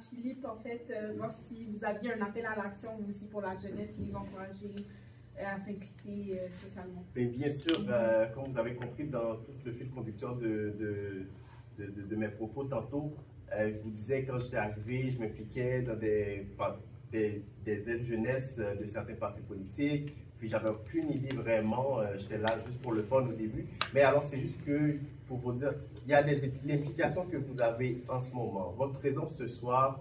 Philippe, en fait, voir si vous aviez un appel à l'action aussi pour la jeunesse, les encourager à s'impliquer socialement. Et bien sûr, comme vous avez compris dans tout le fil conducteur de mes propos tantôt, je vous disais, quand j'étais arrivé, je m'impliquais dans des aides jeunesse de certains partis politiques, puis j'avais aucune idée vraiment, j'étais là juste pour le fun au début. Mais alors, c'est juste que, pour vous dire, il y a l'implication que vous avez en ce moment. Votre présence ce soir,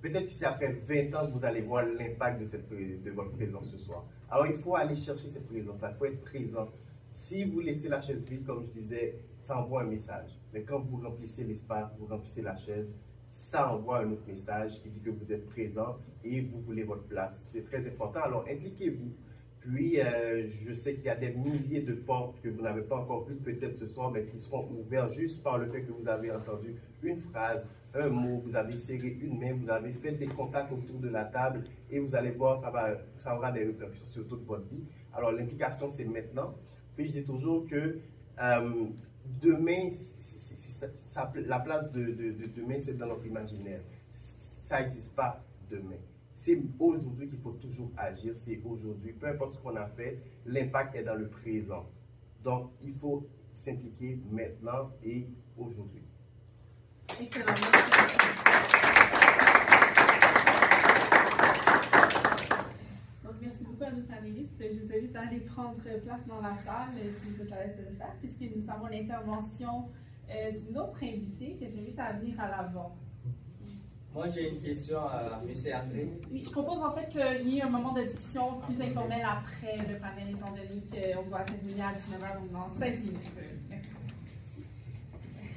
peut-être que c'est après 20 ans que vous allez voir l'impact de votre présence ce soir. Alors, il faut aller chercher cette présence-là, il faut être présent. Si vous laissez la chaise vide, comme je disais, ça envoie un message. Mais quand vous remplissez l'espace, vous remplissez la chaise, ça envoie un autre message qui dit que vous êtes présent et vous voulez votre place. C'est très important. Alors, impliquez-vous. Puis, je sais qu'il y a des milliers de portes que vous n'avez pas encore vues peut-être ce soir, mais qui seront ouvertes juste par le fait que vous avez entendu une phrase, un mot, vous avez serré une main, vous avez fait des contacts autour de la table et vous allez voir, ça aura des répercussions sur toute votre vie. Alors, l'implication, c'est maintenant. Puis, je dis toujours que demain, la place de demain, c'est dans notre imaginaire. Ça n'existe pas demain. C'est aujourd'hui qu'il faut toujours agir, c'est aujourd'hui. Peu importe ce qu'on a fait, l'impact est dans le présent. Donc, il faut s'impliquer maintenant et aujourd'hui. Excellent. Donc, merci beaucoup à nos panélistes. Je vous invite à aller prendre place dans la salle si vous êtes à l'aise de le faire, puisque nous avons l'intervention d'une autre invitée que j'invite à venir à l'avant. Moi, j'ai une question à M. André. Oui, je propose en fait qu'il y ait un moment de discussion plus informel après le panel, étant donné qu'on doit terminer à 19h, donc dans 16 minutes. Merci.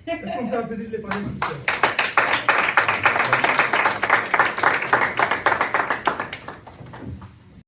Est-ce qu'on peut applaudir les panélistes?